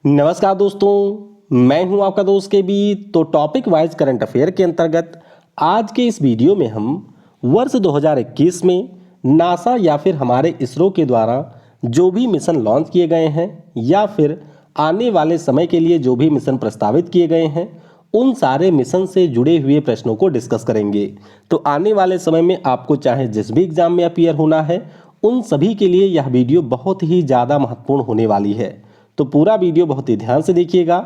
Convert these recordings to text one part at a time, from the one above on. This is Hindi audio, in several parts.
नमस्कार दोस्तों, मैं हूं आपका दोस्त के बी। तो टॉपिक वाइज करंट अफेयर के अंतर्गत आज के इस वीडियो में हम वर्ष 2021 में नासा या फिर हमारे इसरो के द्वारा जो भी मिशन लॉन्च किए गए हैं या फिर आने वाले समय के लिए जो भी मिशन प्रस्तावित किए गए हैं उन सारे मिशन से जुड़े हुए प्रश्नों को डिस्कस करेंगे। तो आने वाले समय में आपको चाहे जिस भी एग्जाम में अपीयर होना है उन सभी के लिए यह वीडियो बहुत ही ज़्यादा महत्वपूर्ण होने वाली है। तो पूरा वीडियो बहुत ही ध्यान से देखिएगा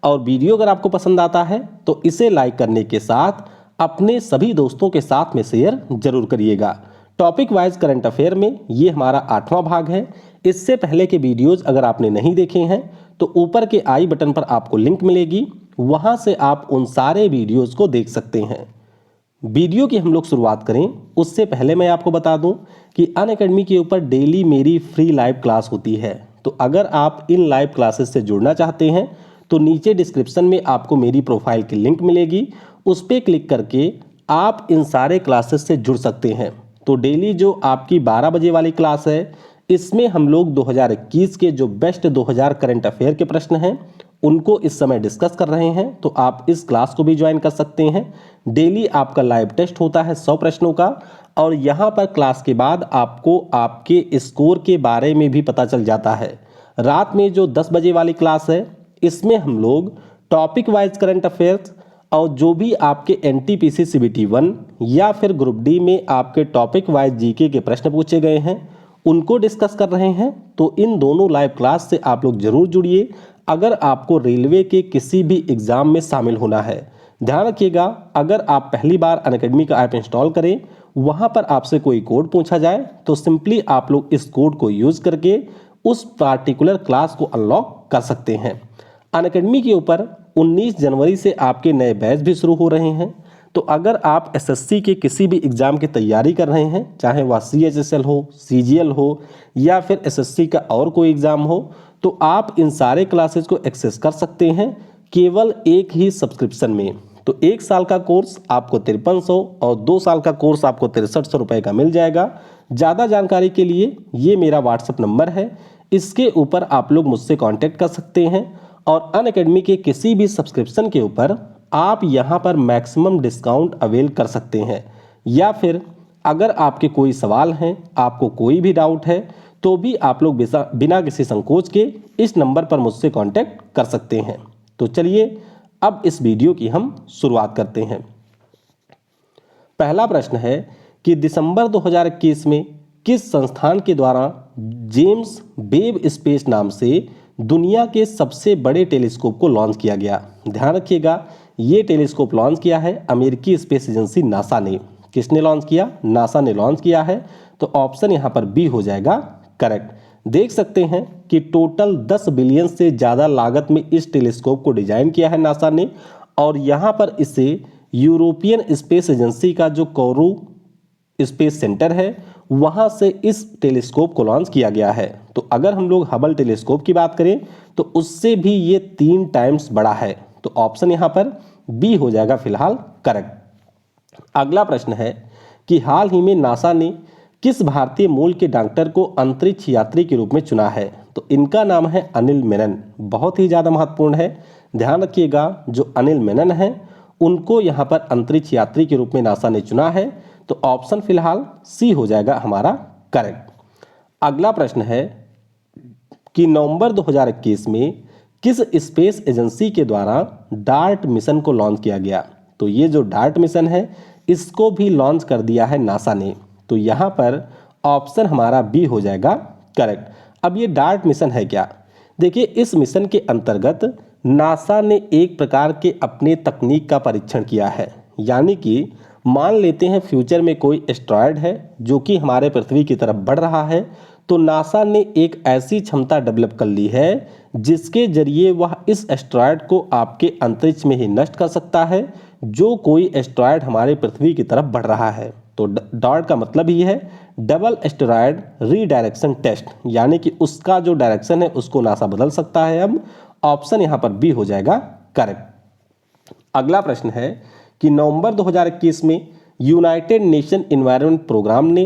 और वीडियो अगर आपको पसंद आता है तो इसे लाइक करने के साथ अपने सभी दोस्तों के साथ में शेयर जरूर करिएगा। टॉपिक वाइज करंट अफेयर में ये हमारा 8वां भाग है। इससे पहले के वीडियोज अगर आपने नहीं देखे हैं तो ऊपर के आई बटन पर आपको लिंक मिलेगी, वहां से आप उन सारे वीडियोज को देख सकते हैं। वीडियो की हम लोग शुरुआत करें उससे पहले मैं आपको बता दूं कि अनअकैडमी के ऊपर डेली मेरी फ्री लाइव क्लास होती है। तो अगर आप इन लाइव क्लासेस से जुड़ना चाहते हैं तो नीचे डिस्क्रिप्शन में आपको मेरी प्रोफाइल की लिंक मिलेगी, उस पर क्लिक करके आप इन सारे क्लासेस से जुड़ सकते हैं। तो डेली जो आपकी 12 बजे वाली क्लास है इसमें हम लोग 2021 के जो बेस्ट 2000 करंट अफेयर के प्रश्न हैं उनको इस समय डिस्कस कर रहे हैं। तो आप इस क्लास को भी ज्वाइन कर सकते हैं। डेली आपका लाइव टेस्ट होता है 100 प्रश्नों का और यहाँ पर क्लास के बाद आपको आपके स्कोर के बारे में भी पता चल जाता है। रात में जो 10 बजे वाली क्लास है इसमें हम लोग टॉपिक वाइज करंट अफेयर्स और जो भी आपके एनटीपीसी सीबीटी 1 या फिर ग्रुप डी में आपके टॉपिक वाइज जीके के प्रश्न पूछे गए हैं उनको डिस्कस कर रहे हैं। तो इन दोनों लाइव क्लास से आप लोग जरूर जुड़िए अगर आपको रेलवे के किसी भी एग्जाम में शामिल होना है। ध्यान रखिएगा, अगर आप पहली बार अनअकैडमी का ऐप इंस्टॉल करें वहां पर आपसे कोई कोड पूछा जाए तो सिंपली आप लोग इस कोड को यूज करके उस पार्टिकुलर क्लास को अनलॉक कर सकते हैं। अनअकैडमी के ऊपर 19 जनवरी से आपके नए बैच भी शुरू हो रहे हैं। तो अगर आप एसएससी के किसी भी एग्जाम की तैयारी कर रहे हैं, चाहे वह सीएचएसएल हो, सीजीएल हो या फिर एसएससी का और कोई एग्जाम हो, तो आप इन सारे क्लासेस को एक्सेस कर सकते हैं केवल एक ही सब्सक्रिप्शन में। तो 1 साल का कोर्स आपको 5300 और 2 साल का कोर्स आपको 6300 रुपये का मिल जाएगा। ज़्यादा जानकारी के लिए ये मेरा व्हाट्सएप नंबर है, इसके ऊपर आप लोग मुझसे कांटेक्ट कर सकते हैं। और अनअकैडमी के किसी भी सब्सक्रिप्शन के ऊपर आप यहाँ पर मैक्सिमम डिस्काउंट अवेल कर सकते हैं। या फिर अगर आपके कोई सवाल हैं, आपको कोई भी डाउट है तो भी आप लोग बिना किसी संकोच के इस नंबर पर मुझसे कांटेक्ट कर सकते हैं। तो चलिए अब इस वीडियो की हम शुरुआत करते हैं। पहला प्रश्न है कि दिसंबर 2021 में किस संस्थान के द्वारा जेम्स वेब स्पेस नाम से दुनिया के सबसे बड़े टेलीस्कोप को लॉन्च किया गया। ध्यान रखिएगा, ये टेलीस्कोप लॉन्च किया है अमेरिकी स्पेस एजेंसी नासा ने। किसने लॉन्च किया? नासा ने लॉन्च किया है। तो ऑप्शन यहाँ पर बी हो जाएगा करेक्ट। देख सकते हैं कि टोटल 10 बिलियन से ज़्यादा लागत में इस टेलीस्कोप को डिजाइन किया है नासा ने और यहाँ पर इसे यूरोपियन स्पेस एजेंसी का जो कोरू स्पेस सेंटर है वहाँ से इस टेलीस्कोप को लॉन्च किया गया है। तो अगर हम लोग हबल टेलीस्कोप की बात करें तो उससे भी ये 3 टाइम्स बड़ा है। तो ऑप्शन यहाँ पर बी हो जाएगा फिलहाल करेक्ट। अगला प्रश्न है कि हाल ही में नासा ने किस भारतीय मूल के डॉक्टर को अंतरिक्ष यात्री के रूप में चुना है? तो इनका नाम है अनिल मेनन। बहुत ही ज़्यादा महत्वपूर्ण है, ध्यान रखिएगा। जो अनिल मेनन है उनको यहाँ पर अंतरिक्ष यात्री के रूप में नासा ने चुना है। तो ऑप्शन फिलहाल सी हो जाएगा हमारा करेक्ट। अगला प्रश्न है कि नवंबर 2021 में किस स्पेस एजेंसी के द्वारा डार्ट मिशन को लॉन्च किया गया? तो ये जो डार्ट मिशन है इसको भी लॉन्च कर दिया है नासा ने। तो यहाँ पर ऑप्शन हमारा बी हो जाएगा करेक्ट। अब ये डार्ट मिशन है क्या? देखिए, इस मिशन के अंतर्गत नासा ने एक प्रकार के अपने तकनीक का परीक्षण किया है। यानी कि मान लेते हैं फ्यूचर में कोई एस्ट्रॉयड है जो कि हमारे पृथ्वी की तरफ बढ़ रहा है, तो नासा ने एक ऐसी क्षमता डेवलप कर ली है जिसके जरिए वह इस एस्ट्रॉयड को आपके अंतरिक्ष में ही नष्ट कर सकता है जो कोई एस्ट्रॉयड हमारे पृथ्वी की तरफ बढ़ रहा है। तो डॉट का मतलब ही है डबल एस्टेरॉयड रीडायरेक्शन टेस्ट, यानी कि उसका जो डायरेक्शन है उसको नासा बदल सकता है। अब ऑप्शन यहाँ पर बी हो जाएगा करेक्ट। अगला प्रश्न है कि नवंबर 2021 में यूनाइटेड नेशन एनवायरनमेंट प्रोग्राम ने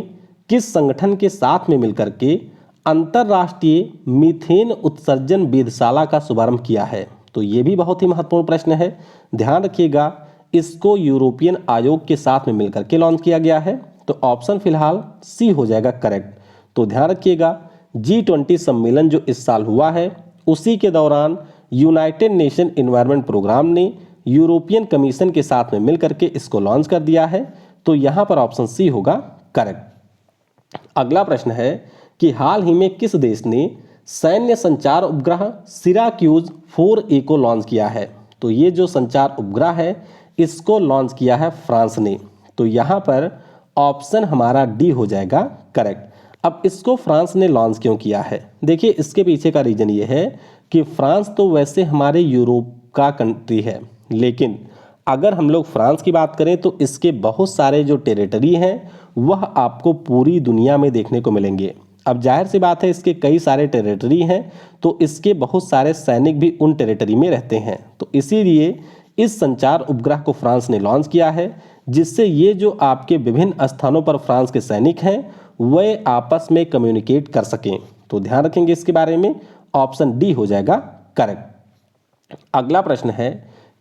किस संगठन के साथ में मिलकर के अंतरराष्ट्रीय मीथेन उत्सर्जन वेधशाला का शुभारंभ किया है? तो ये भी बहुत ही महत्वपूर्ण प्रश्न है, ध्यान रखिएगा। इसको यूरोपियन आयोग के साथ में मिलकर के लॉन्च किया गया है। तो ऑप्शन फिलहाल सी हो जाएगा करेक्ट। तो ध्यान रखिएगा, G20 सम्मेलन जो इस साल हुआ है, उसी के दौरान यूनाइटेड नेशन एनवायरनमेंट प्रोग्राम ने यूरोपियन कमीशन के साथ में मिलकर के इसको लॉन्च कर दिया है। तो यहाँ पर ऑप्शन सी होगा करेक्ट। अगला प्रश्न है कि हाल ही में किस देश ने सैन्य संचार उपग्रह सिराक्यूज 4A को लॉन्च किया है? तो ये जो संचार उपग्रह है, इसको लॉन्च किया है फ्रांस ने। तो यहाँ पर ऑप्शन हमारा डी हो जाएगा करेक्ट। अब इसको फ्रांस ने लॉन्च क्यों किया है? देखिए, इसके पीछे का रीजन ये है कि फ्रांस तो वैसे हमारे यूरोप का कंट्री है, लेकिन अगर हम लोग फ्रांस की बात करें तो इसके बहुत सारे जो टेरिटरी हैं वह आपको पूरी दुनिया में देखने को मिलेंगे। अब जाहिर सी बात है, इसके कई सारे टेरिटरी हैं, तो इसके बहुत सारे सैनिक भी उन टेरिटरी में रहते हैं। तो इसीलिए इस संचार उपग्रह को फ्रांस ने लॉन्च किया है, जिससे ये जो आपके विभिन्न स्थानों पर फ्रांस के सैनिक हैं वे आपस में कम्युनिकेट कर सकें। तो ध्यान रखेंगे इसके बारे में, ऑप्शन डी हो जाएगा करेक्ट। अगला प्रश्न है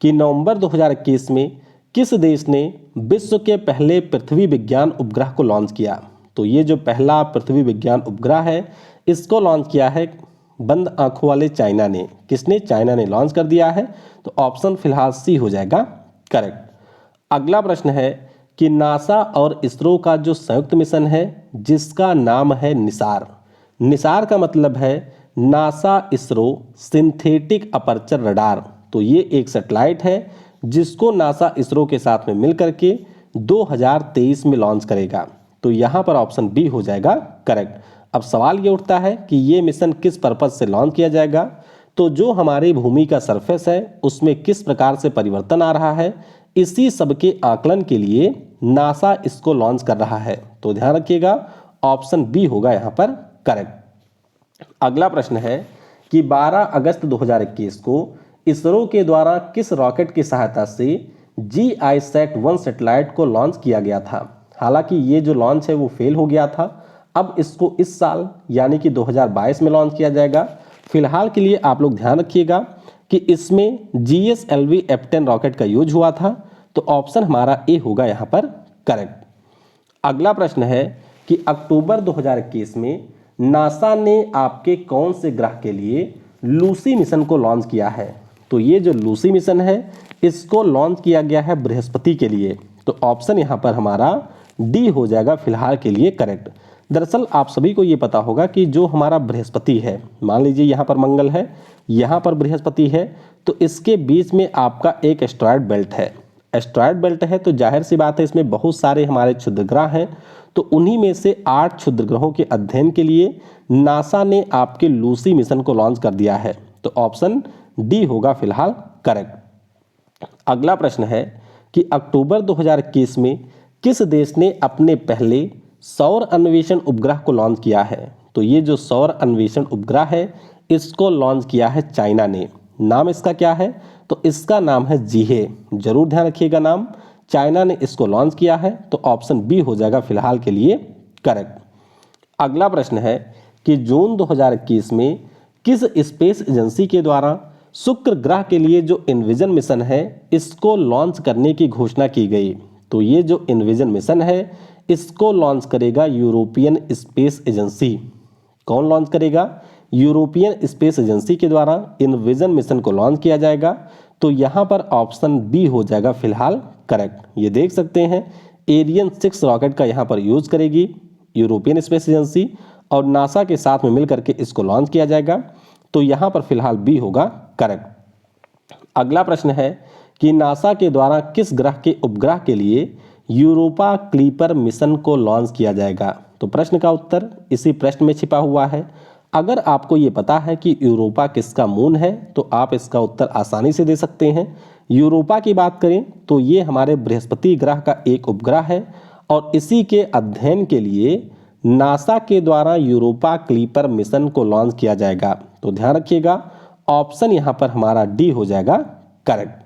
कि नवंबर 2021 में किस देश ने विश्व के पहले पृथ्वी विज्ञान उपग्रह को लॉन्च किया? तो ये जो पहला पृथ्वी विज्ञान उपग्रह है, इसको लॉन्च किया है बंद आंखों वाले चाइना ने। किसने? चाइना ने लॉन्च कर दिया है। तो ऑप्शन फिलहाल सी हो जाएगा करेक्ट। अगला प्रश्न है कि नासा और इसरो का जो संयुक्त मिशन है, जिसका नाम है निसार। निसार का मतलब है NASA ISRO synthetic aperture radar. तो ये एक सैटेलाइट है जिसको नासा इसरो के साथ में मिलकर के 2023 में लॉन्च करेगा। तो यहाँ पर ऑप्शन बी हो जाएगा करेक्ट। अब सवाल ये उठता है कि ये मिशन किस पर्पज से लॉन्च किया जाएगा? तो जो हमारी भूमि का सरफेस है उसमें किस प्रकार से परिवर्तन आ रहा है, इसी सब के आकलन के लिए नासा इसको लॉन्च कर रहा है। तो ध्यान रखिएगा, ऑप्शन बी होगा यहाँ पर करेक्ट। अगला प्रश्न है कि 12 अगस्त 2021 को इसरो के द्वारा किस रॉकेट की सहायता से GISAT-1 सैटेलाइट को लॉन्च किया गया था? हालांकि ये जो लॉन्च है वो फेल हो गया था। अब इसको इस साल यानी कि 2022 में लॉन्च किया जाएगा। फिलहाल के लिए आप लोग ध्यान रखिएगा कि इसमें GSLV F10 रॉकेट का यूज हुआ था। तो ऑप्शन हमारा ए होगा यहाँ पर करेक्ट। अगला प्रश्न है कि अक्टूबर 2021 में नासा ने आपके कौन से ग्रह के लिए लूसी मिशन को लॉन्च किया है? तो ये जो लूसी मिशन है, इसको लॉन्च किया गया है बृहस्पति के लिए। तो ऑप्शन यहाँ पर हमारा डी हो जाएगा फिलहाल के लिए करेक्ट। दरअसल आप सभी को ये पता होगा कि जो हमारा बृहस्पति है, मान लीजिए यहाँ पर मंगल है, यहाँ पर बृहस्पति है, तो इसके बीच में आपका एक एस्ट्रॉयड बेल्ट है। एस्ट्रॉयड बेल्ट है तो जाहिर सी बात है इसमें बहुत सारे हमारे क्षुद्र ग्रह हैं। तो उन्हीं में से 8 क्षुद्र ग्रहों के अध्ययन के लिए नासा ने आपके लूसी मिशन को लॉन्च कर दिया है। तो ऑप्शन डी होगा फिलहाल करेक्ट। अगला प्रश्न है कि अक्टूबर 2021 में किस देश ने अपने पहले सौर अन्वेषण उपग्रह को लॉन्च किया है? तो ये जो सौर अन्वेषण उपग्रह है, इसको लॉन्च किया है चाइना ने। नाम इसका क्या है? तो इसका नाम है जीहे। जरूर ध्यान रखिएगा नाम, चाइना ने इसको लॉन्च किया है। तो ऑप्शन बी हो जाएगा फिलहाल के लिए करेक्ट। अगला प्रश्न है कि जून 2021 में किस स्पेस एजेंसी के द्वारा शुक्र ग्रह के लिए जो इनविजन मिशन है, इसको लॉन्च करने की घोषणा की गई? तो ये जो इनविजन मिशन है, इसको लॉन्च करेगा यूरोपियन स्पेस एजेंसी। कौन लॉन्च करेगा? यूरोपियन स्पेस एजेंसी के द्वारा इनविजन मिशन को लॉन्च किया जाएगा। तो यहाँ पर ऑप्शन बी हो जाएगा फिलहाल करेक्ट। ये देख सकते हैं एरियन 6 रॉकेट का यहाँ पर यूज करेगी यूरोपियन स्पेस एजेंसी और नासा के साथ में मिलकर के इसको लॉन्च किया जाएगा। तो यहाँ पर फिलहाल बी होगा करेक्ट। अगला प्रश्न है कि नासा के द्वारा किस ग्रह के उपग्रह के लिए यूरोपा क्लीपर मिशन को लॉन्च किया जाएगा? तो प्रश्न का उत्तर इसी प्रश्न में छिपा हुआ है। अगर आपको ये पता है कि यूरोपा किसका मून है, तो आप इसका उत्तर आसानी से दे सकते हैं। यूरोपा की बात करें तो ये हमारे बृहस्पति ग्रह का एक उपग्रह है और इसी के अध्ययन के लिए नासा के द्वारा यूरोपा क्लीपर मिशन को लॉन्च किया जाएगा। तो ध्यान रखिएगा, ऑप्शन यहाँ पर हमारा डी हो जाएगा करेक्ट।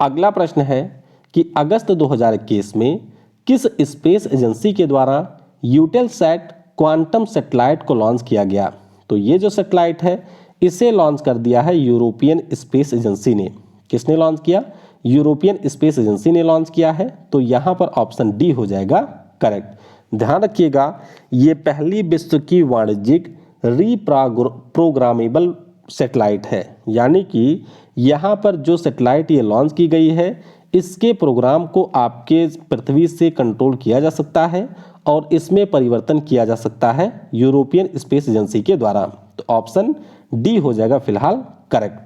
अगला प्रश्न है कि अगस्त 2021 में किस स्पेस एजेंसी के द्वारा यूटेलसैट क्वांटम सैटेलाइट को लॉन्च किया गया? तो ये जो सैटेलाइट है इसे लॉन्च कर दिया है यूरोपियन स्पेस एजेंसी ने। किसने लॉन्च किया? यूरोपियन स्पेस एजेंसी ने लॉन्च किया है। तो यहाँ पर ऑप्शन डी हो जाएगा करेक्ट। ध्यान रखिएगा, ये पहली विश्व की वाणिज्यिक रीप्रोग्रामेबल सैटेलाइट है, यानी कि यहाँ पर जो सैटेलाइट ये लॉन्च की गई है इसके प्रोग्राम को आपके पृथ्वी से कंट्रोल किया जा सकता है और इसमें परिवर्तन किया जा सकता है यूरोपियन स्पेस एजेंसी के द्वारा। तो ऑप्शन डी हो जाएगा फिलहाल करेक्ट।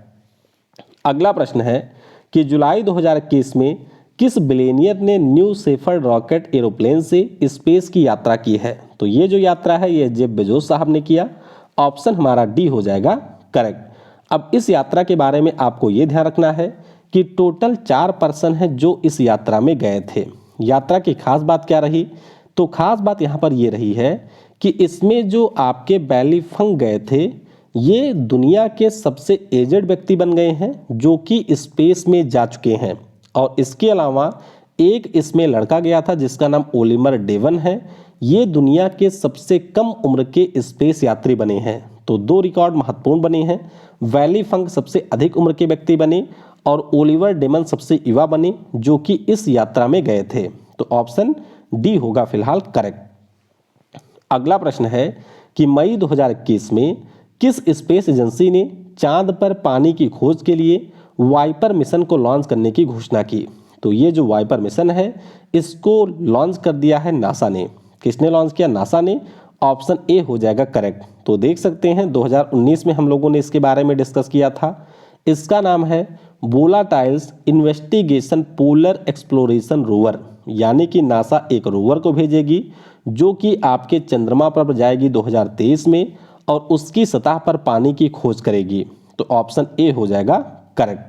अगला प्रश्न है कि जुलाई 2021 में किस बिलियनियर ने न्यू शेफर्ड रॉकेट एरोप्लेन से स्पेस की यात्रा की है? तो ये जो यात्रा है ये जेफ बेजोस साहब ने किया। ऑप्शन हमारा डी हो जाएगा करेक्ट। अब इस यात्रा के बारे में आपको ये ध्यान रखना है कि टोटल 4 पर्सन हैं जो इस यात्रा में गए थे। यात्रा की खास बात क्या रही? तो खास बात यहाँ पर ये रही है कि इसमें जो आपके बैली फंग गए थे ये दुनिया के सबसे एजेड व्यक्ति बन गए हैं जो कि स्पेस में जा चुके हैं। और इसके अलावा एक इसमें लड़का गया था जिसका नाम ओलिवर डेवन है। ये दुनिया के सबसे कम उम्र के स्पेस यात्री बने हैं। तो 2 रिकॉर्ड महत्वपूर्ण बने हैं। वैली फंग सबसे अधिक उम्र के व्यक्ति बने और ओलिवर डेमन सबसे युवा बने जो कि इस यात्रा में गए थे। तो ऑप्शन डी होगा फिलहाल करेक्ट। अगला प्रश्न है कि मई 2021 में किस स्पेस एजेंसी ने चांद पर पानी की खोज के लिए वाइपर मिशन को लॉन्च करने की घोषणा की? तो ये जो वाइपर मिशन है इसको लॉन्च कर दिया है नासा ने। किसने लॉन्च किया? नासा ने। ऑप्शन ए हो जाएगा करेक्ट। तो देख सकते हैं 2019 में हम लोगों ने इसके बारे में डिस्कस किया था। इसका नाम है वोलाटाइल्स इन्वेस्टिगेशन पोलर एक्सप्लोरेशन रोवर, यानी कि नासा एक रोवर को भेजेगी जो कि आपके चंद्रमा पर जाएगी 2023 में और उसकी सतह पर पानी की खोज करेगी। तो ऑप्शन ए हो जाएगा करेक्ट।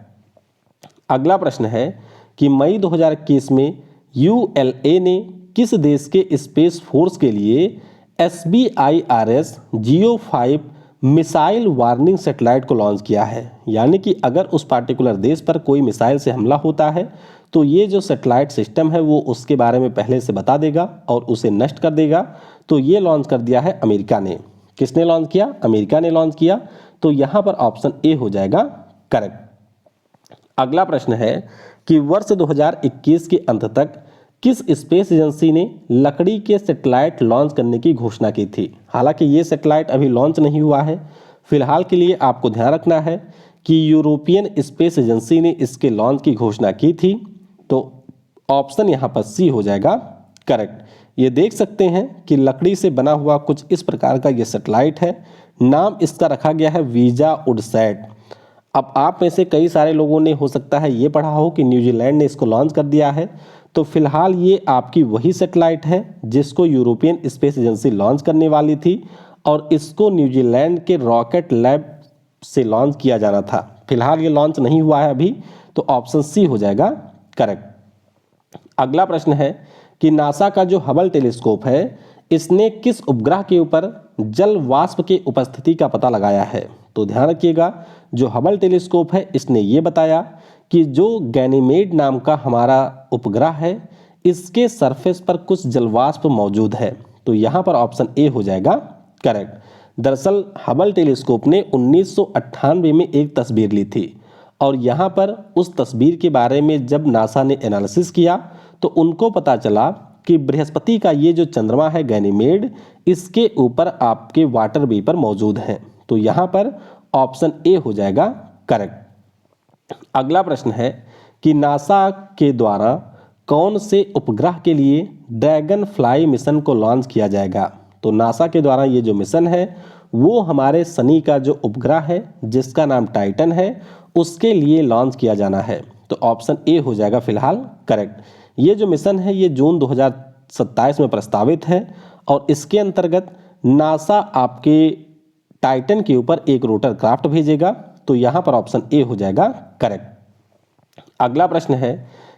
अगला प्रश्न है कि मई 2021 में यूएलए ने किस देश के स्पेस फोर्स के लिए SBIRS GEO-5 missile warning satellite को लॉन्च किया है? यानी कि अगर उस पार्टिकुलर देश पर कोई मिसाइल से हमला होता है तो ये जो सैटेलाइट सिस्टम है वो उसके बारे में पहले से बता देगा और उसे नष्ट कर देगा। तो ये लॉन्च कर दिया है अमेरिका ने। किसने लॉन्च किया? अमेरिका ने लॉन्च किया। तो यहाँ पर ऑप्शन ए हो जाएगा करेक्ट। अगला प्रश्न है कि वर्ष 2021 के अंत तक किस स्पेस एजेंसी ने लकड़ी के सैटेलाइट लॉन्च करने की घोषणा की थी? हालांकि ये सैटेलाइट अभी लॉन्च नहीं हुआ है। फिलहाल के लिए आपको ध्यान रखना है कि यूरोपियन स्पेस एजेंसी ने इसके लॉन्च की घोषणा की थी। तो ऑप्शन यहाँ पर सी हो जाएगा करेक्ट। ये देख सकते हैं कि लकड़ी से बना हुआ कुछ इस प्रकार का ये सैटेलाइट है। नाम इसका रखा गया है वीजा वुडसैट। अब आप में से कई सारे लोगों ने हो सकता है ये पढ़ा हो कि न्यूजीलैंड ने इसको लॉन्च कर दिया है। तो फिलहाल ये आपकी वही सैटेलाइट है जिसको यूरोपियन स्पेस एजेंसी लॉन्च करने वाली थी और इसको न्यूजीलैंड के रॉकेट लैब से लॉन्च किया जाना था। फिलहाल ये लॉन्च नहीं हुआ है अभी। तो ऑप्शन सी हो जाएगा करेक्ट। अगला प्रश्न है कि नासा का जो हबल टेलीस्कोप है इसने किस उपग्रह के ऊपर जल वाष्प के उपस्थिति का पता लगाया है? तो ध्यान रखिएगा, जो हबल टेलीस्कोप है इसने ये बताया कि जो गैनीमेड नाम का हमारा उपग्रह है इसके सरफेस पर कुछ जलवाष्प मौजूद है। तो यहाँ पर ऑप्शन ए हो जाएगा करेक्ट। दरअसल हबल टेलीस्कोप ने 1998 में एक तस्वीर ली थी और यहाँ पर उस तस्वीर के बारे में जब नासा ने एनालिसिस किया तो उनको पता चला कि बृहस्पति का ये जो चंद्रमा है गैनीमेड, इसके ऊपर आपके वाटर वेपर मौजूद हैं। तो यहाँ पर ऑप्शन ए हो जाएगा करेक्ट। अगला प्रश्न है कि नासा के द्वारा कौन से उपग्रह के लिए ड्रैगन फ्लाई मिशन को लॉन्च किया जाएगा? तो नासा के द्वारा ये जो मिशन है वो हमारे शनि का जो उपग्रह है जिसका नाम टाइटन है उसके लिए लॉन्च किया जाना है। तो ऑप्शन ए हो जाएगा फिलहाल करेक्ट। ये जो मिशन है ये जून 2027 में प्रस्तावित है और इसके अंतर्गत नासा आपके टाइटन के ऊपर एक रोटर क्राफ्ट भेजेगा। तो यहाँ पर ऑप्शन ए हो जाएगा करेक्ट। अगला प्रश्न है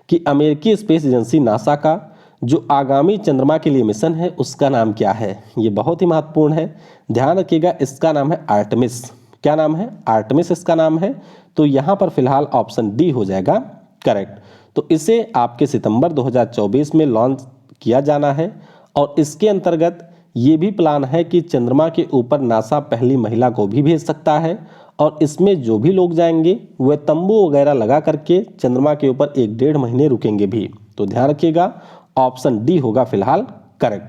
कि अमेरिकी स्पेस एजेंसी नासा का जो आगामी चंद्रमा के लिए मिशन है उसका नाम क्या है? ये बहुत ही महत्वपूर्ण है, ध्यान रखिएगा। इसका नाम है आर्टेमिस। क्या नाम है? आर्टेमिस इसका नाम है। तो यहाँ पर फिलहाल ऑप्शन डी हो जाएगा करेक्ट। तो इसे आपके सितंबर 2024 में लॉन्च किया जाना है और इसके अंतर्गत ये भी प्लान है कि चंद्रमा के ऊपर नासा पहली महिला को भी भेज सकता है और इसमें जो भी लोग जाएंगे वे तंबू वगैरह लगा करके चंद्रमा के ऊपर 1-1.5 महीने रुकेंगे भी। तो ध्यान रखिएगा, ऑप्शन डी होगा फिलहाल करेक्ट।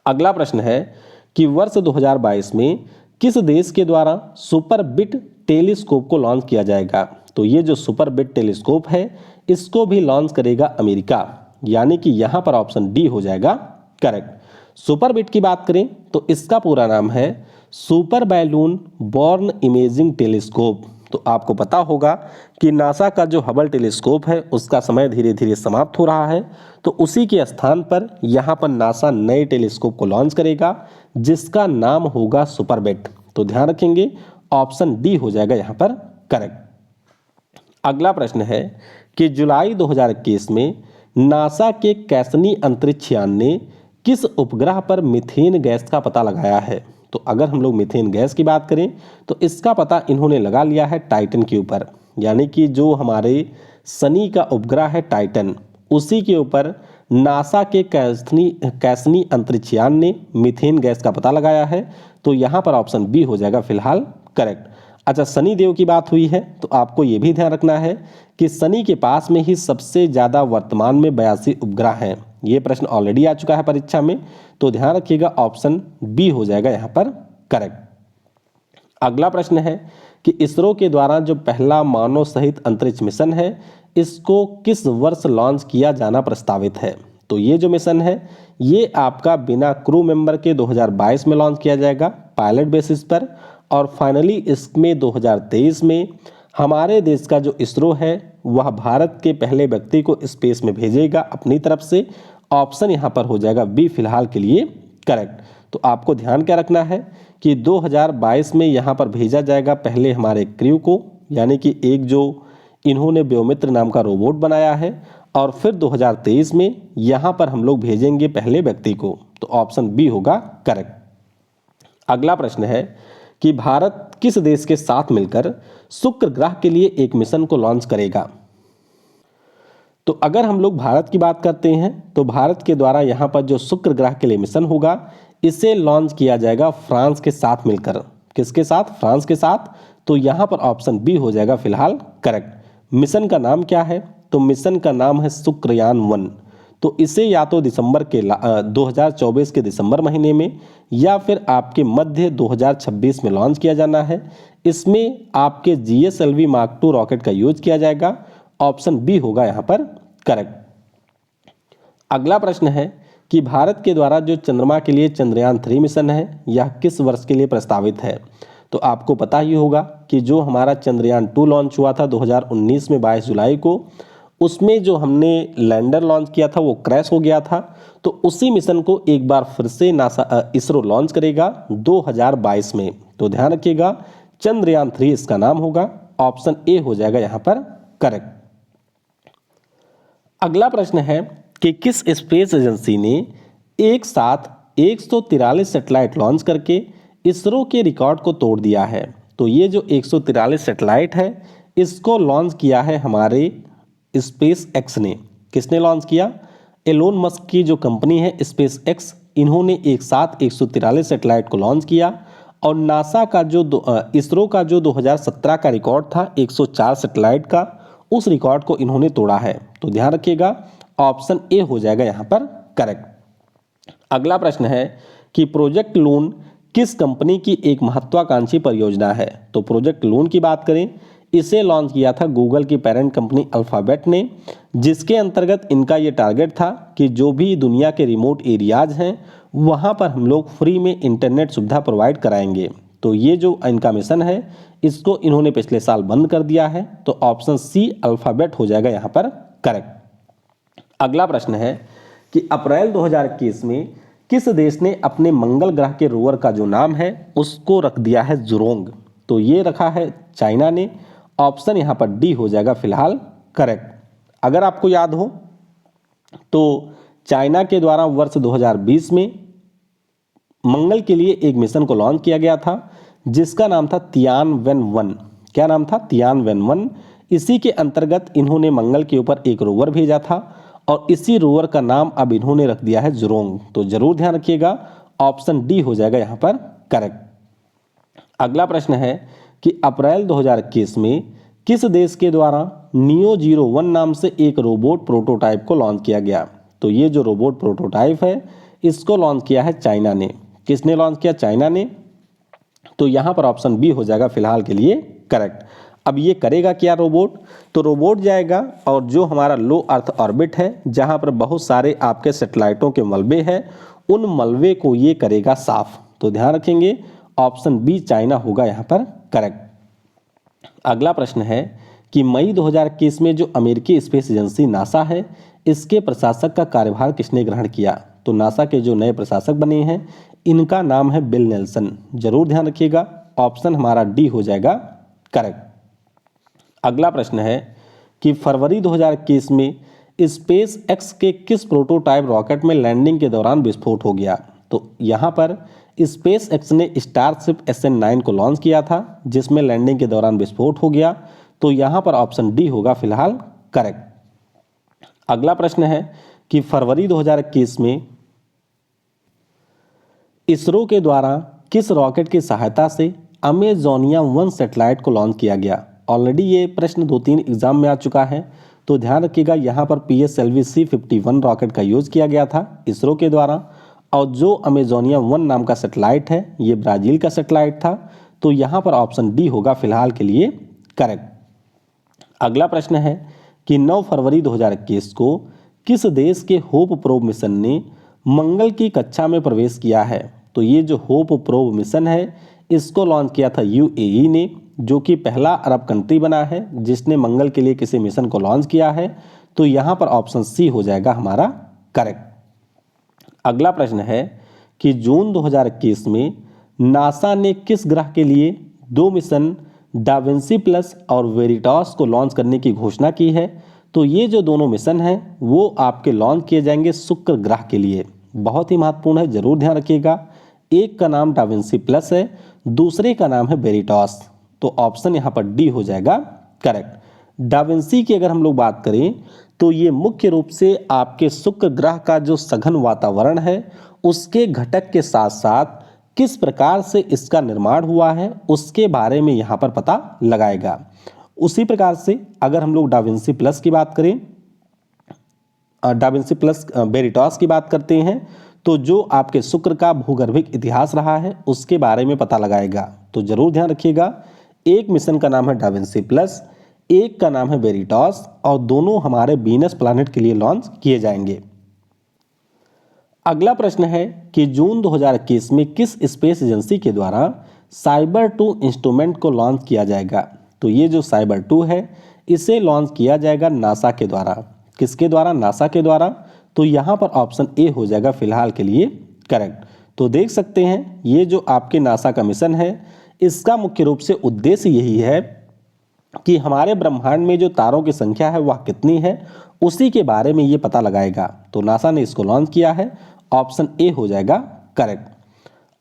अगला प्रश्न है कि वर्ष 2022 में किस देश के द्वारा सुपर बिट टेलीस्कोप को लॉन्च किया जाएगा। तो ये जो सुपर बिट टेलीस्कोप है इसको भी लॉन्च करेगा अमेरिका, यानी कि यहां पर ऑप्शन डी हो जाएगा करेक्ट। सुपर बिट की बात करें तो इसका पूरा नाम है super balloon born imaging telescope. तो आपको पता होगा कि नासा का जो हबल टेलीस्कोप है उसका समय धीरे धीरे समाप्त हो रहा है, तो उसी के स्थान पर यहाँ पर नासा नए टेलीस्कोप को लॉन्च करेगा जिसका नाम होगा सुपर बिट। तो ध्यान रखेंगे, ऑप्शन डी हो जाएगा यहाँ पर करेक्ट। अगला प्रश्न है कि जुलाई 2021 में नासा के कैसनी अंतरिक्ष यान ने किस उपग्रह पर मीथेन गैस का पता लगाया है। तो अगर हम लोग मीथेन गैस की बात करें तो इसका पता इन्होंने लगा लिया है टाइटन के ऊपर, यानी कि जो हमारे शनि का उपग्रह है टाइटन, उसी के ऊपर नासा के कैसनी अंतरिक्ष यान ने मीथेन गैस का पता लगाया है। तो यहाँ पर ऑप्शन बी हो जाएगा फिलहाल करेक्ट। अच्छा, शनि देव की बात हुई है तो आपको ये भी ध्यान रखना है कि शनि के पास में ही सबसे ज़्यादा वर्तमान में 82 उपग्रह हैं। ये प्रश्न ऑलरेडी आ चुका है परीक्षा में, तो ध्यान रखिएगा, ऑप्शन बी हो जाएगा यहाँ पर करेक्ट। अगला प्रश्न है कि इसरो के द्वारा जो पहला मानव सहित अंतरिक्ष मिशन है इसको किस वर्ष लॉन्च किया जाना प्रस्तावित है। तो ये जो मिशन है ये आपका बिना क्रू मेंबर के 2022 में लॉन्च किया जाएगा पायलट बेसिस पर, और फाइनली इसमें 2023 में हमारे देश का जो इसरो है वह भारत के पहले व्यक्ति को स्पेस में भेजेगा अपनी तरफ से। ऑप्शन यहाँ पर हो जाएगा बी फिलहाल के लिए करेक्ट। तो आपको ध्यान क्या रखना है कि 2022 में यहाँ पर भेजा जाएगा पहले हमारे क्रू को, यानी कि एक जो इन्होंने व्योमित्र नाम का रोबोट बनाया है, और फिर 2023 में यहाँ पर हम लोग भेजेंगे पहले व्यक्ति को। तो ऑप्शन बी होगा करेक्ट। अगला प्रश्न है कि भारत किस देश के साथ मिलकर शुक्र ग्रह के लिए एक मिशन को लॉन्च करेगा। तो अगर हम लोग भारत की बात करते हैं तो भारत के द्वारा यहाँ पर जो शुक्र ग्रह के लिए मिशन होगा इसे लॉन्च किया जाएगा फ्रांस के साथ मिलकर। किसके साथ? फ्रांस के साथ। तो यहाँ पर ऑप्शन बी हो जाएगा फिलहाल करेक्ट। मिशन का नाम क्या है? तो मिशन का नाम है शुक्रयान 1। तो इसे या तो 2024 के दिसंबर महीने में या फिर आपके मध्य 2026 में लॉन्च किया जाना है। इसमें आपके GSLV Mark II रॉकेट का यूज किया जाएगा। ऑप्शन बी होगा यहाँ पर करेक्ट। अगला प्रश्न है कि भारत के द्वारा जो चंद्रमा के लिए चंद्रयान 3 मिशन है यह किस वर्ष के लिए प्रस्तावित है। तो आपको पता ही होगा कि जो हमारा चंद्रयान 2 लॉन्च हुआ था 2019 में 22 जुलाई को, उसमें जो हमने लैंडर लॉन्च किया था वो क्रैश हो गया था। तो उसी मिशन को एक बार फिर से नासा इसरो लॉन्च करेगा 2022 में। तो ध्यान रखिएगा, चंद्रयान 3 इसका नाम होगा। ऑप्शन ए हो जाएगा यहाँ पर करेक्ट। अगला प्रश्न है कि किस स्पेस एजेंसी ने एक साथ 143 सैटेलाइट लॉन्च करके इसरो के रिकॉर्ड को तोड़ दिया है। तो ये जो 143 सैटेलाइट है इसको लॉन्च किया है हमारे स्पेस एक्स ने। किसने लॉन्च किया? एलोन मस्क की जो कंपनी है स्पेस एक्स, इन्होंने एक साथ 143 सैटेलाइट को लॉन्च किया। और नासा का जो इसरो का जो 2017 का रिकॉर्ड था 104 सैटेलाइट का, उस रिकॉर्ड को इन्होंने तोड़ा है। तो ध्यान रखिएगा, ऑप्शन ए हो जाएगा यहाँ पर करेक्ट। अगला प्रश्न है कि प्रोजेक्ट लून किस कंपनी की एक महत्वाकांक्षी परियोजना है। तो प्रोजेक्ट लून की बात करें, इसे लॉन्च किया था गूगल की पेरेंट कंपनी अल्फाबेट ने, जिसके अंतर्गत इनका ये टारगेट था कि जो भी दुनिया के रिमोट एरियाज हैं वहाँ पर हम लोग फ्री में इंटरनेट सुविधा प्रोवाइड कराएंगे। तो ये जो इनका मिशन है इसको इन्होंने पिछले साल बंद कर दिया है। तो ऑप्शन सी अल्फाबेट हो जाएगा यहाँ पर करेक्ट। अगला प्रश्न है कि अप्रैल 2021 में किस देश ने अपने मंगल ग्रह के रोवर का जो नाम है उसको रख दिया है जुरोंग। तो ये रखा है चाइना ने। ऑप्शन यहाँ पर डी हो जाएगा फिलहाल करेक्ट। अगर आपको याद हो तो चाइना के द्वारा वर्ष 2020 में मंगल के लिए एक मिशन को लॉन्च किया गया था जिसका नाम था तियानवेन-1। क्या नाम था? तियानवेन-1। इसी के अंतर्गत इन्होंने मंगल के ऊपर एक रोवर भेजा था और इसी रोवर का नाम अब इन्होंने रख दिया है जुरोंग। तो जरूर ध्यान रखिएगा, ऑप्शन डी हो जाएगा यहाँ पर करेक्ट। अगला प्रश्न है कि अप्रैल 2021 में किस देश के द्वारा नियो 01 नाम से एक रोबोट प्रोटोटाइप को लॉन्च किया गया। तो ये जो रोबोट प्रोटोटाइप है इसको लॉन्च किया है चाइना ने। किसने लॉन्च किया? चाइना ने। तो यहाँ पर ऑप्शन बी हो जाएगा फिलहाल के लिए करेक्ट। अब ये करेगा क्या रोबोट? तो रोबोट जाएगा और जो हमारा लो अर्थ ऑर्बिट है जहाँ पर बहुत सारे आपके सैटेलाइटों के मलबे हैं, उन मलबे को ये करेगा साफ। तो ध्यान रखेंगे, ऑप्शन बी चाइना होगा यहाँ पर करेक्ट। अगला प्रश्न है कि मई 2021 में जो अमेरिकी स्पेस एजेंसी नासा है इसके प्रशासक का कार्यभार किसने ग्रहण किया। तो नासा के जो नए प्रशासक बने हैं इनका नाम है बिल नेल्सन। जरूर ध्यान रखिएगा, ऑप्शन हमारा डी हो जाएगा करेक्ट। अगला प्रश्न है कि फरवरी 2021 में स्पेस एक्स के किस प्रोटोटाइप रॉकेट में लैंडिंग के दौरान विस्फोट हो गया। तो यहाँ पर स्पेस एक्स ने स्टारशिप SN9 को लॉन्च किया था जिसमें लैंडिंग के दौरान विस्फोट हो गया। तो यहाँ पर ऑप्शन डी होगा फिलहाल करेक्ट। अगला प्रश्न है कि फरवरी 2021 में इसरो के द्वारा किस रॉकेट की सहायता से अमेजोनिया 1 सैटेलाइट को लॉन्च किया गया। ऑलरेडी ये प्रश्न 2-3 एग्जाम में आ चुका है। तो ध्यान रखिएगा, यहाँ पर PSLV C51 रॉकेट का यूज किया गया था इसरो के द्वारा, और जो अमेजोनिया 1 नाम का सैटेलाइट है ये ब्राजील का सैटेलाइट था। तो यहाँ पर ऑप्शन डी होगा फिलहाल के लिए करेक्ट। अगला प्रश्न है कि 9 फरवरी 2021 को किस देश के होप प्रोब मिशन ने मंगल की कक्षा में प्रवेश किया है। तो ये जो होप प्रोब मिशन है इसको लॉन्च किया था UAE ने, जो कि पहला अरब कंट्री बना है जिसने मंगल के लिए किसी मिशन को लॉन्च किया है। तो यहाँ पर ऑप्शन सी हो जाएगा हमारा करेक्ट। अगला प्रश्न है कि जून 2021 में नासा ने किस ग्रह के लिए 2 मिशन डाविंसी प्लस और वेरिटास को लॉन्च करने की घोषणा की है। तो ये जो दोनों मिशन हैं वो आपके लॉन्च किए जाएंगे शुक्र ग्रह के लिए। बहुत ही महत्वपूर्ण है, जरूर ध्यान रखिएगा। एक का नाम डाविंसी प्लस है, दूसरे का नाम है वेरिटास। तो ऑप्शन यहाँ पर डी हो जाएगा करेक्ट। डाविंसी की अगर हम लोग बात करें तो ये मुख्य रूप से आपके शुक्र ग्रह का जो सघन वातावरण है उसके घटक के साथ साथ किस प्रकार से इसका निर्माण हुआ है उसके बारे में यहाँ पर पता लगाएगा। उसी प्रकार से अगर हम लोग डाविंसी प्लस की बात करें, डाविंसी प्लस वेरिटास की बात करते हैं, तो जो आपके शुक्र का भूगर्भिक इतिहास रहा है उसके बारे में पता लगाएगा। तो जरूर ध्यान रखिएगा, एक मिशन का नाम है डाविंसी प्लस, एक का नाम है वेरिटास, और दोनों हमारे वीनस प्लैनेट के लिए लॉन्च किए जाएंगे। अगला प्रश्न है कि जून 2021 में किस स्पेस एजेंसी के द्वारा साइबर 2 इंस्ट्रूमेंट को लॉन्च किया जाएगा। तो ये जो साइबर 2 है इसे लॉन्च किया जाएगा नासा के द्वारा। किसके द्वारा? नासा के द्वारा। तो यहाँ पर ऑप्शन ए हो जाएगा फिलहाल के लिए करेक्ट। तो देख सकते हैं ये जो आपके नासा का मिशन है इसका मुख्य रूप से उद्देश्य यही है कि हमारे ब्रह्मांड में जो तारों की संख्या है वह कितनी है उसी के बारे में ये पता लगाएगा। तो नासा ने इसको लॉन्च किया है, ऑप्शन ए हो जाएगा करेक्ट।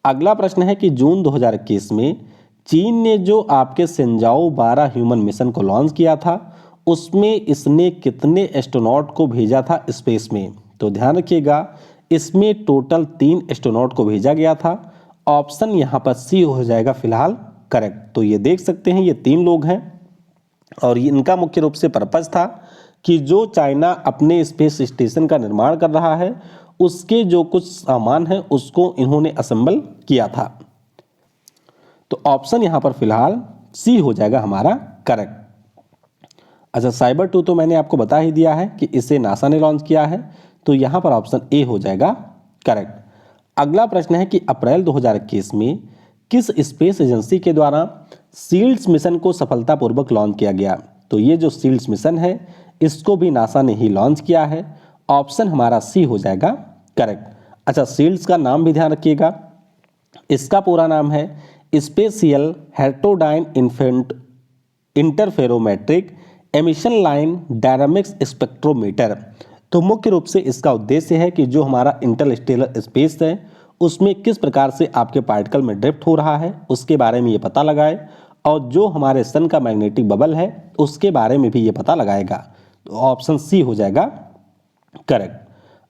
अगला प्रश्न है कि जून 2021 में चीन ने जो आपके सेंजाओ 12 ह्यूमन मिशन को लॉन्च किया था उसमें इसने कितने एस्ट्रोनॉट को भेजा था स्पेस में। तो ध्यान रखिएगा, इसमें टोटल 3 एस्ट्रोनॉट को भेजा गया था। ऑप्शन यहाँ पर सी हो जाएगा फिलहाल करेक्ट। तो ये देख सकते हैं ये 3 लोग हैं और इनका मुख्य रूप से पर्पस था कि जो चाइना अपने स्पेस स्टेशन का निर्माण कर रहा है उसके जो कुछ सामान है उसको इन्होंने असेंबल किया था। तो ऑप्शन यहाँ पर फिलहाल सी हो जाएगा हमारा करेक्ट। अच्छा, साइबर 2 तो मैंने आपको बता ही दिया है कि इसे नासा ने लॉन्च किया है, तो यहाँ पर ऑप्शन ए हो जाएगा करेक्ट। अगला प्रश्न है कि अप्रैल 2021 में किस स्पेस एजेंसी के द्वारा सील्ड्स मिशन को सफलतापूर्वक लॉन्च किया गया। तो ये जो सील्ड्स मिशन है इसको भी नासा ने ही लॉन्च किया है। ऑप्शन हमारा सी हो जाएगा करेक्ट। अच्छा, सील्ड्स का नाम भी ध्यान रखिएगा, इसका पूरा नाम है spatial heterodyne interferometric emission line dynamics spectrometer. तो मुख्य रूप से इसका उद्देश्य है कि जो हमारा इंटरस्टेलर स्पेस है उसमें किस प्रकार से आपके पार्टिकल में ड्रिफ्ट हो रहा है उसके बारे में ये पता लगाए, और जो हमारे सन का मैग्नेटिक बबल है उसके बारे में भी ये पता लगाएगा। तो ऑप्शन सी हो जाएगा करेक्ट।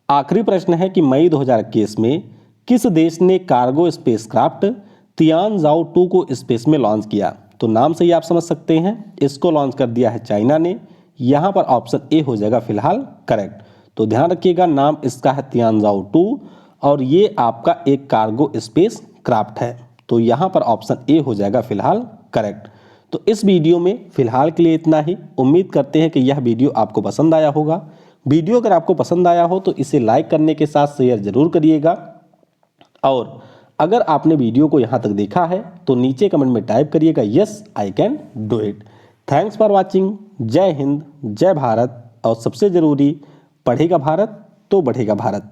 आखिरी प्रश्न है कि मई 2021 में किस देश ने कार्गो स्पेसक्राफ्ट तियानजाओ 2 को स्पेस में लॉन्च किया? तो नाम से ही आप समझ सकते हैं, इसको लॉन्च कर दिया है चाइना ने। यहाँ पर ऑप्शन ए हो जाएगा फिलहाल करेक्ट। तो ध्यान रखिएगा, नाम इसका है तियानजाओ 2 और ये आपका एक कार्गो स्पेस क्राफ्ट है। तो यहाँ पर ऑप्शन ए हो जाएगा फिलहाल करेक्ट। तो इस वीडियो में फिलहाल के लिए इतना ही। उम्मीद करते हैं कि यह वीडियो आपको पसंद आया होगा। वीडियो अगर आपको पसंद आया हो तो इसे लाइक करने के साथ शेयर जरूर करिएगा। और अगर आपने वीडियो को यहाँ तक देखा है तो नीचे कमेंट में टाइप करिएगा yes I can do it. Thanks for watching. जय हिंद, जय भारत और सबसे ज़रूरी, पढ़ेगा भारत तो बढ़ेगा भारत।